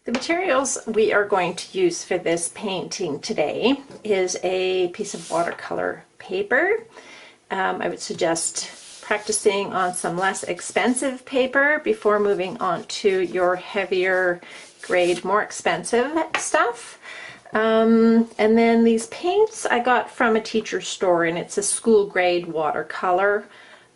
The materials we are going to use for this painting today is a piece of watercolor paper. I would suggest practicing on some less expensive paper before moving on to your heavier grade, more expensive stuff. And then these paints I got from a teacher's store, and it's a school grade watercolor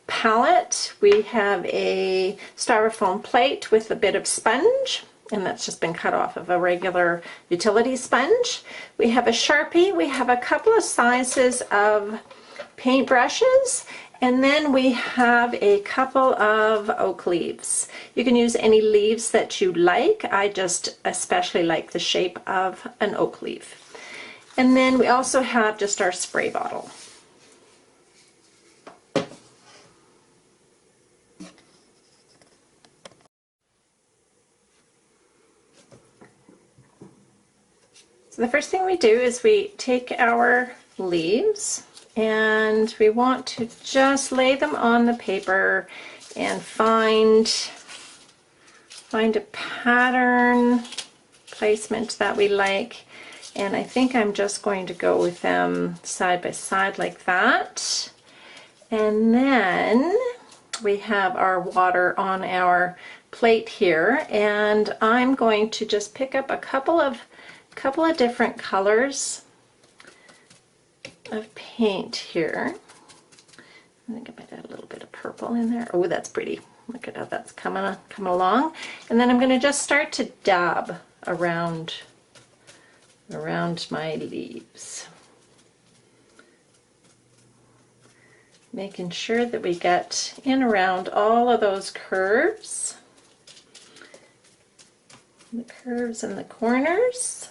palette. We have a styrofoam plate with a bit of sponge, and that's just been cut off of a regular utility sponge. We have a Sharpie, we have a couple of sizes of paint brushes, and then we have a couple of oak leaves. You can use any leaves that you like. I just especially like the shape of an oak leaf. And then we also have just our spray bottle. So the first thing we do is we take our leaves and we want to just lay them on the paper and find a pattern placement that we like. And I think I'm just going to go with them side by side like that. And then we have our water on our plate here, and I'm going to just pick up a couple of different colors of paint here. I think I might add a little bit of purple in there. Oh, that's pretty. Look at how that's coming along. And then I'm going to just start to dab around my leaves, making sure that we get in around all of those curves, the curves in the corners.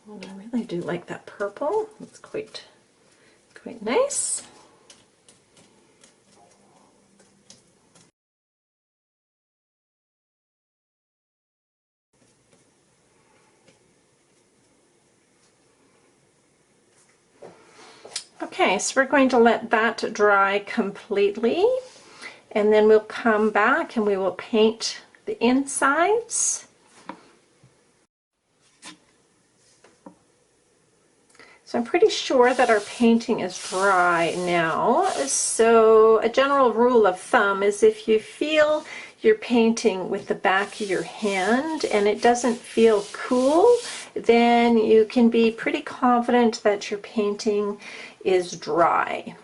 And I really do like that purple. It's quite nice. Okay, so we're going to let that dry completely, and then we'll come back and we will paint the insides. So I'm pretty sure that our painting is dry now. So a general rule of thumb is if you feel you're painting with the back of your hand and it doesn't feel cool, then you can be pretty confident that your painting is dry.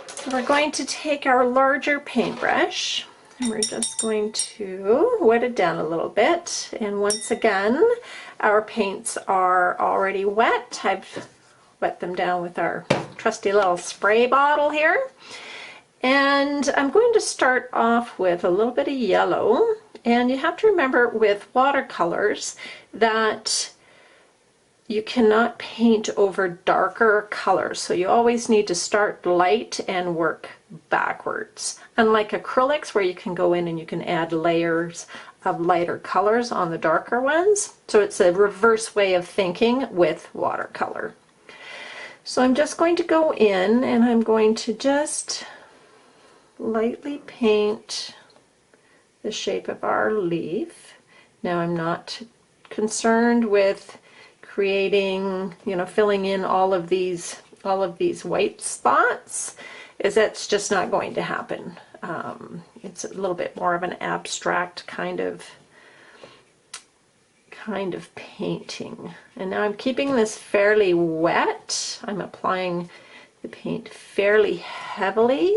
So we're going to take our larger paintbrush and we're just going to wet it down a little bit. And once again, our paints are already wet. I've wet them down with our trusty little spray bottle here. And I'm going to start off with a little bit of yellow. And you have to remember with watercolors that you cannot paint over darker colors. So you always need to start light and work backwards. Unlike acrylics where you can go in and you can add layers of lighter colors on the darker ones. So it's a reverse way of thinking with watercolor. So I'm just going to go in and I'm going to just lightly paint the shape of our leaf. Now I'm not concerned with creating, filling in all of these white spots, is that's just not going to happen. It's a little bit more of an abstract kind of painting. And now I'm keeping this fairly wet. I'm applying the paint fairly heavily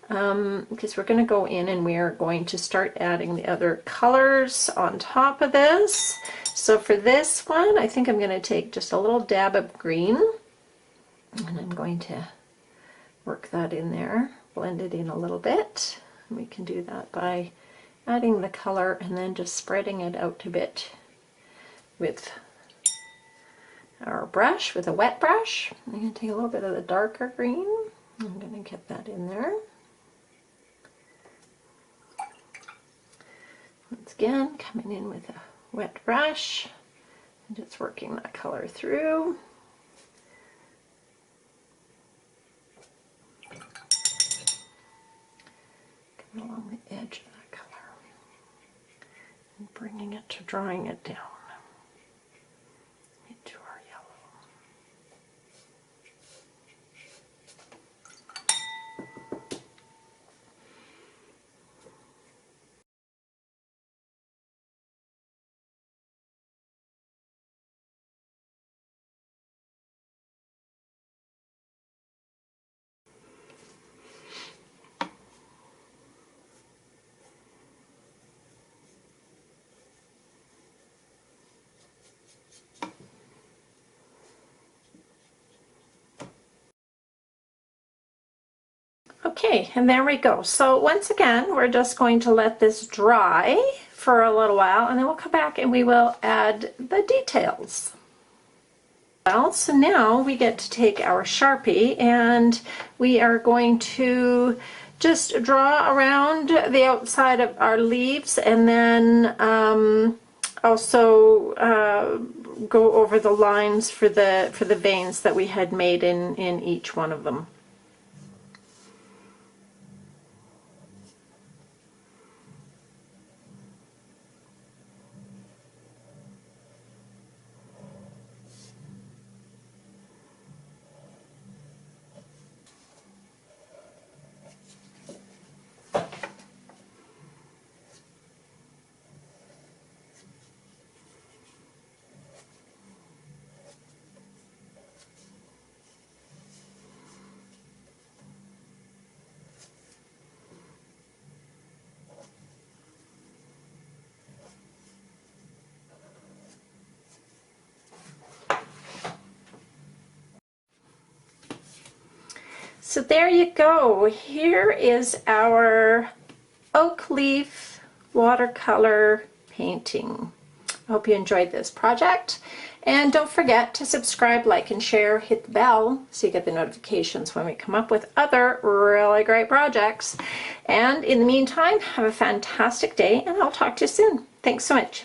because we're going to go in and we are going to start adding the other colors on top of this. So for this one, I think I'm going to take just a little dab of green and I'm going to work that in there, blend it in a little bit. And we can do that by adding the color and then just spreading it out a bit with our brush, with a wet brush. I'm going to take a little bit of the darker green. I'm going to get that in there. Once again, coming in with a wet brush and just working that color through. drawing it down into our yellow. Okay, and there we go. So once again, we're just going to let this dry for a little while, and then we'll come back and we will add the details. Well, so now we get to take our Sharpie and we are going to just draw around the outside of our leaves, and then also go over the lines for the veins that we had made in each one of them. So there you go. Here is our oak leaf watercolor painting. I hope you enjoyed this project. And don't forget to subscribe, like, and share. Hit the bell so you get the notifications when we come up with other really great projects. And in the meantime, have a fantastic day, and I'll talk to you soon. Thanks so much.